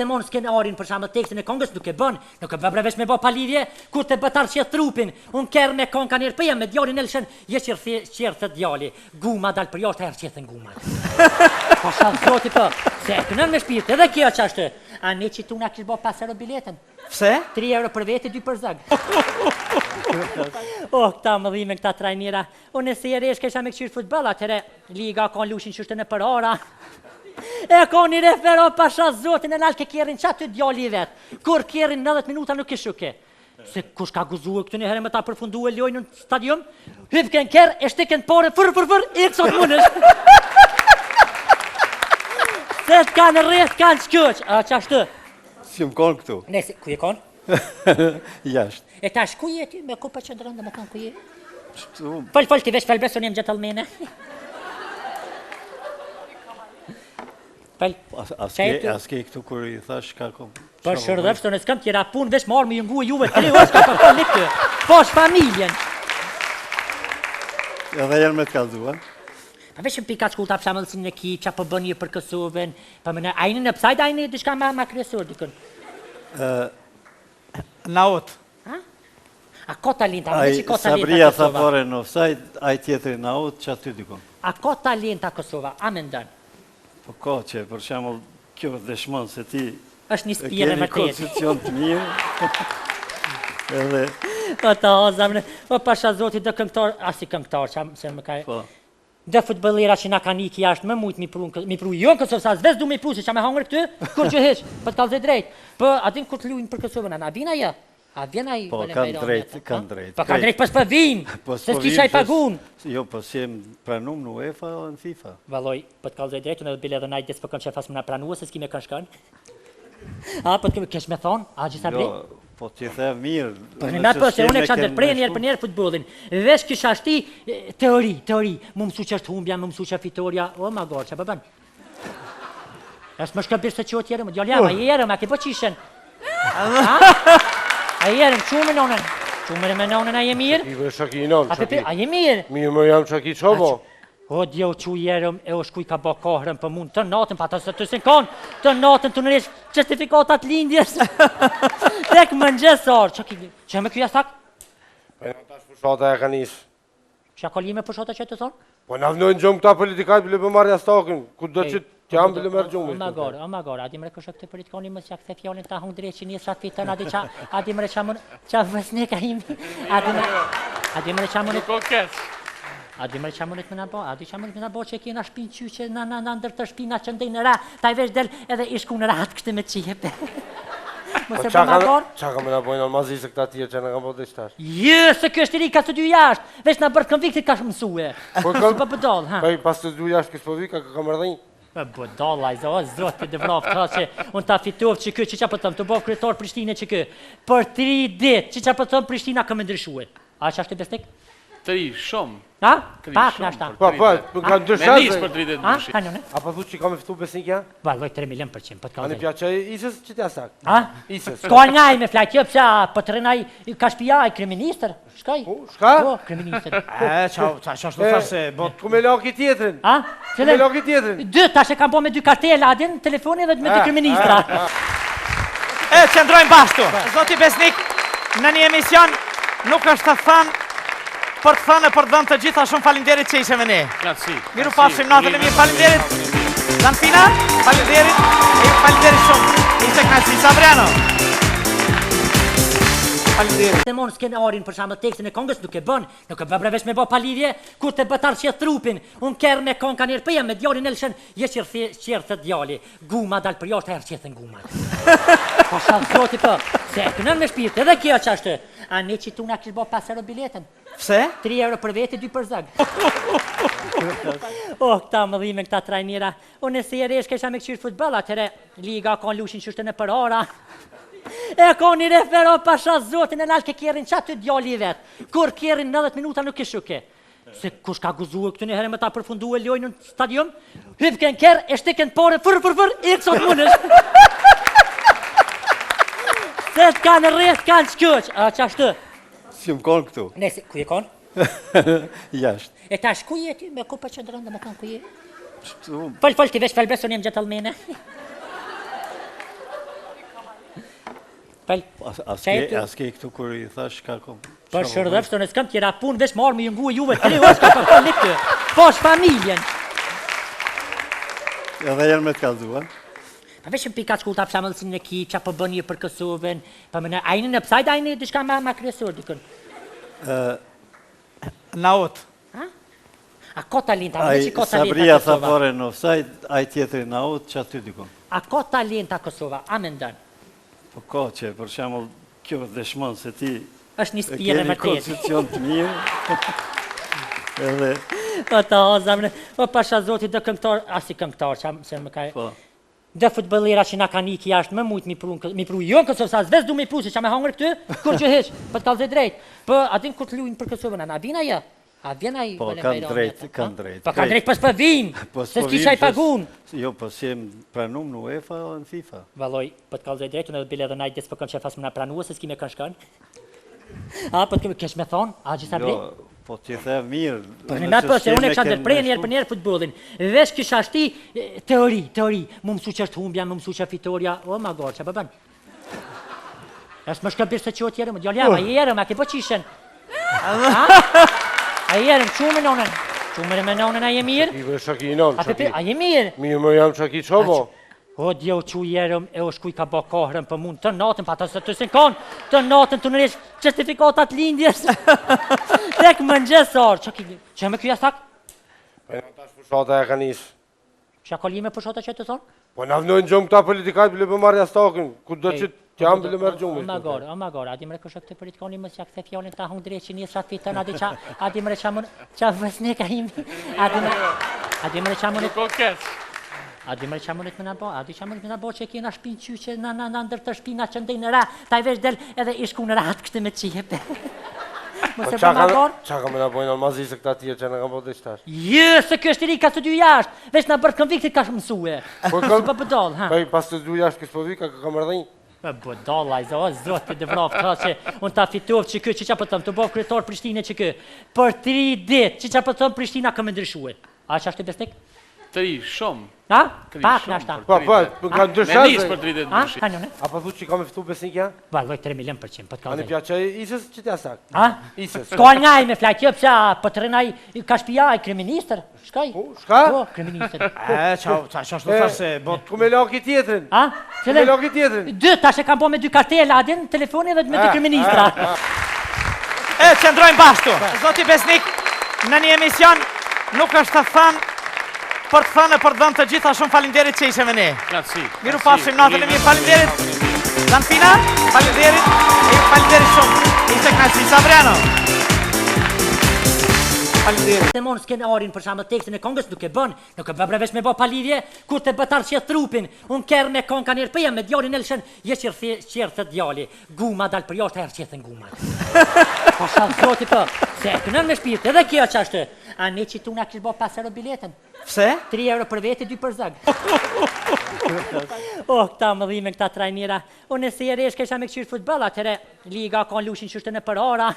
Mon skenarin për shembull tekstin e këngës nuk e bën vesh me bë palidhje kur të bëtar që trupin un kerr me këngë kanë rpia me djalin Elshën je qirthë djali guma dal për jashtë herë qetën guma po sa zoti po se kënë me shpirt edhe kjo ç'ashtu a ne që tu na kish bë 5 euro biletën pse 3 euro për vete 2 për zog këta mëdhime këta trajnera unë se rresh kisha me këshir futboll atëre liga ka lushin çështën e për ora e ka një refero pasha zotin e nalke kjerin qatë të djali vetë. Kur kjerin 90 minuta nuk ishu ke. Se kush ka guzuë këtë një herë me ta përfundu e lojnë në stadium, hypken kjerë, e shtiken pare, fër, e kësot munësh. Se të kanë rreth, kanë qëq, a qashtë? Si më konë këtu. Nese, ku je konë? Jashtë. E tash, ku je ti? Me ku për që ndërën dhe më konë ku je? Fol, ti vesh felbeson jem gjetëllmene. Aske këtu kur i thash ka kom... Për shërdhëfës në s'kam tjera pun vesh marrë me jëngu e juve të rejë, s'ka për një këtë, posh familjen. Edhe janë me të kalzuan? Pa vesh në pika shkullta për shamëllësin në ki, qa për bën një për Kosovën, pa më në ajnë në pësajt, ajnë dishka ma kryesur dikën. Naot. A ko talent, a më që ko talent a Kosova? Sabria tha fore në offside, aj tjetëri naot, që aty dikon. A ko talent a Kosova, a me ndën? Po ko që, për shemull, kjo dëshmon se ti është një spire me keni kondicion të mirë. Edhe... O të ozam, o pasha zotit dhe këngtar, asi këngtar, që më ka... Dhe futbolera që na ka niki jashtë më mujtë mi pru jo në Kosovë, sa zves du mi pru, se që me hangër këty, kur që heq, për të kalze drejt. Po, adin kur të lujnë për Kosovën, a vina ja? A vjen ai po kanë drejt. Po kanë drejt pas për vin. Se s'kisha i pagun. Jo, po si jem pranum në UEFA o në FIFA. Valoj, po të kalzoj drejtun edhe bile edhe najt des po kanë qefas më na pranua se s'ki me kanë shkën. A, po të kesh me thonë, a gjitha ble? Jo, po t'je the mirë. Po në natë po se unë e kësha ndërprej njerë për njerë futbolin. Vesh kisha shti teori. Mu mësu që është humbja, mu mësu që fitoria. O, ma gorë, që përbën? Eshtë më shkëbirë se që o tjere, më djallja, ma jere, ma ke po qishen. A jerëm, qumë nonën? Qumë me nonën a je mirë? I vë shaki nonë, qaki. A je mirë? Mirë më jam qaki qobo. O, djo që jerëm e o shkuj ka bo kohrën për mund të natën, pa ta se të sinkon, të natën të nëresh certifikatat lindjes. Tek më njësar, që me kja sak? Po në tash pushata e ka nisë. Që ka li me pushata që të thonë? Po në avnojnë gjëmë këta politikaj bile për marrja stakin, ku do që t'jam bile mërë gjumë. O ma gore, adi mre kështë këtë politikoni mësë që këthe fjallin ta hungdre që njës shatë fitën, adi mre qa mën, qa vësne ka imi, adi mre qa mënit, adi mre qa mënit më në bo, adi qa mënit më në bo që kena shpinë që që në ndër të shpina që ndej në ra, ta i vesh del edhe ishku në ratë këtë me qipe. Po qa ka me në bojnë almazi se këta tjerë që në ka po dhe qëtash? Jë, se kjo është i ri ka studiu jashtë, vesh në bërë konviktit ka mësue. Po bëdol, ha? Po i pas studiu jashtë kësë po vika ka mërëdhenjë? Po bëdol, ajzo, zotë të vraf, ka që unë ta fitovë që kë, që qa pëtëm, të bëvë kryetar Prishtine që kë, për 3 dit, që qa pëtëm Prishtina ka me ndryshue. A që ashtë të bestek? 3, shumë. Ha? Pak në ashta. Po, ka ndryshazë. Me nisë për 3 dit ndryshim. Ha, njone? A pa thu që ka me fëtu besnik ja? Valoj 3 milion %, për të A në kalzej. pja që isës që t'ja sak? Ha? Isës. Ska njaj me flaj, kjo pësa, për të rënaj, ka shpija i kriministër, shkaj? Shka? Po, kriministër. Qa është të thashe, bot... Ku me laki tjetrin? Ha? Ku me laki tjetrin? 2, tash e kam po me 2 kartela, adin në telefoni dhe me 2 kriministra. Qëndrojmë bashtu. Zoti Besnik, në një emision nuk është të thënë për të thënë e për të dhënë të gjitha shumë falinderit që ishe me ne. Miru pafshim natën e mirë, falinderit. Zanfina, falinderit, e falinderit shumë. Ishte knaqësi, Sabriano. Falinderit. Të mon skenarin për shambë tekstin e këngës nuk e bën vesh me bë palidhje, kur të bëtar që trupin, unë kerr me këngë kanë rpia me djalin Elshën, je qirthë djali, guma dal për jashtë herë qetën guma. Po sa zoti po, se kënë me shpirt edhe kjo ç'ashtu. A ne që tu na kish bë 5 euro biletën? Pse? 3 euro për vete, 2 për zog. Këta mëdhime, këta trajnera, unë se rresh kisha me këshir futboll atëre, liga ka lushin çështën e për ora. E ka një refero pasha zotin e nalke kjerin qatë të djali vetë. Kur kjerin 90 minuta nuk ishu ke. Se kush ka guzuë këtë një herë me ta përfundu e lojnë në stadium, hypken kjerë, e shtiken pare, fër, e kësot munësh. Se të kanë rreth, kanë qëq, a qashtë? Si më konë këtu. Nese, ku je konë? Jashtë. E tash, ku je ti? Me ku për qëndrën dhe me konë ku je? Fol, ti vesh felbeson jem gjetëllmene. Pel, Aske këtu kur I thash ka kom... Për shërdhëfsh të në s'kam tjera punë, vesh marrë me jëngu e juve 3 orë s'ka përkon një këtë. Po është familjen. Edhe janë me të kalzua. Pa vesh në pika shkullta për shamëllësin në ki, qa për bën një për Kosovën, pa më në ajnë në pësajt, ajnë në dishka ma kryesur dikën. Naut. A ko talenta, më që ko talenta Sabria tha Kosova? fare në offside, aj tjetëri në out, që aty dikon. A ko talenta Kosova, a me ndën? Po ko që, për shemull, kjo dëshmon se ti është një spire keni më tjetë. kondicion të mirë. Edhe... O ta ozam, o pasha zoti dhe këngtar, asi këngtar, që se më ka... Po. Dhe futbolera që na ka iki jashtë më mujtë mi pru jo në Kosovë, sa zves du mi pru, se që me hangër këty, kur që heq, për të kalze drejt. Po, atin kur të lujnë për Kosovën, a vina ja? A vjena I... Po, kanë drejt. Po, kanë drejt pës për vim, se s'kisha I pagun. Jo, po si jem pranum në UEFA o në FIFA. Valoj, për të kalze drejt, unë edhe bile dhe najt des për kanë që fas më na pranua, se s'ki me kanë shkën. A, për të kesh me thonë, a gjitha bre? Jo, po t'ju the mirë. Për në natë për se unë e kësha ndërprej njerë për njerë futbolin. Vesh kisha shti teori. Mu mësu që është humbja, mu mësu që fitoria. O, ma gorë, që përbën. Eshtë më shkëbirë se që o tjerë, më djallja, ma jere, ma ke po qishen. A jere, më qumë nonën. Qumë me nonën, a je mirë? I vë shaki non, shaki. A je mirë? Mirë më jam shaki qobo. O, djo që jerëm e o shkuj ka bo kohrën për mund të natën, pa të se kanë, të natën të nëresh certifikatat lindjes. Tek më njësar, që me kja sak? Po në tash pushata e ka njës. Që ka lime pushata që të thonë? Po në avnojnë gjumë këta politikajt bile për marrja stakin, ku do që t'jam bile mërë gjumë. O ma gore, adi mre kështë këtë politikoni më që këthe fjallin ta hung drejt që njës shatë fitën, adi mre qa mën, qa vësne ka imi, adi mre qa mën, adi mre qa mënit më në bo, adi qa mënit më në bo që e kena shpinë që që në ndër të shpina që ndej në ra, ta I vesh del edhe ishku në ratë kështë me qijepe. Po qa ka me në bojnë almazi se këta tjerë që në kam po të ishtash? Jë, se kjo është I ri ka studiu jashtë, veç në bërë konviktit ka mësue. Po bëdol, ha? Pa I pas të studiu jashtë kësë po vika, ka mërdhenjë? Bëdol, a I zotë të vraf, ka që unë ta fitov që kjo që qa pëtëm, të bovë kryetar Prishtine që kjo. Për 3 dit, që qa pëtëm Prishtina ka me ndryshue. A që ashtë të besnik? 3 shumë. Ha? Pak në ashta. Po, ka ndryshazë. Me nisë për 3 ditë ndryshim. Ha, njone? A pa thu që ka me fitu besnik ja? Valoj 3 milion%, për të A në kalzej. pja që isës që t'ja sak? Ha? Isës. Ska njaj me flajt, jo pësa, për të rënaj, ka shpija I kriministër. Shkaj? Shka? Po, kriministër. Qa është të thasë se... Ku me laki tjetrin? Ha? Ku me laki tjetrin? 2, tash e kam po me 2 kartela, adin, telefoni dhe me 2 kriministra. E, qëndrojmë bashtu. Zoti Besnik, në një emision nuk është të thënë për të thënë e për të dhënë të gjitha shumë falinderit që ishe me ne. Knatësi. Miru pafshim natën e mirë, falinderit. Zanfina, falinderit. E falinderit shumë. Ishte knatësi, Sabriano. Falinderit. Të monë s'ken arin për shamë tekstin e kongës nuk e bën, nuk e bëbrevesh me bo palidhje, kur të bëtar që trupin, unë kërë me kong ka njerë pëja me djalin Elshen, je qërë të djali, guma dal për jashtë, herë qëthën guma. Po shalë zoti për, se e kënën me shpirtë, edhe kjo që ashtë, a ne që tu nga kishë bo 5 euro biletën. Pse? 3 euro për vete, 2 për zëg. Këta më dhime, këta trajnira, unë e se e resh kesha me këqyrë futbol, atëre, liga ka lushin qështën e për ara.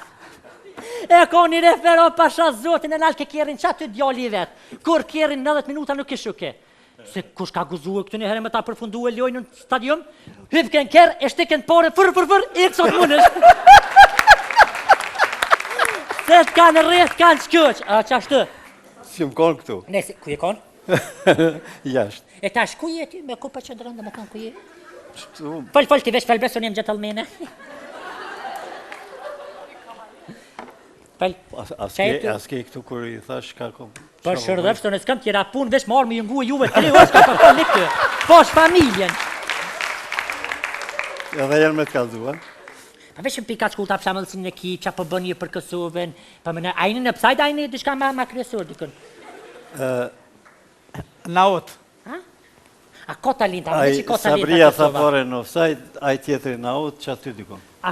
E ka një refero pasha zotin e nalë ke kjerin qatë të djali I vetë. Kur kjerin 90 minuta nuk e shuke. Se kush ka guzuë këtë një herë me ta përfundu e lojnë në stadium, hypken kjerë, e shtiken pore, fër, e kësot munësh. Se të kanë rreth, kanë qëq, a që ashtë? Si më konë këtu? Nese, ku je konë? Jashtë. E tash, ku je ty me ku për qëndrën dhe me kanë ku je? Fëll, ti vesh felbeson jem gjetëllmene. Aske këtu kur I thash ka kom... Për shërdhëfsh të në s'kam tjera punë, vesh marrë me jëngu e juve 3 orë s'ka përkon një këtë. Po është familjen. Edhe janë me të kalzua. Pa vesh në pika shkullta për shamëllësin në ki, qa për bën një për Kosovën, pa më në ajnë në pësajt, ajnë dishka ma kryesur dikën. Naut. A ko talenta, më që ko talenta Sabria tha Kosova? fare në offside, aj tjetëri në out, që aty dikon.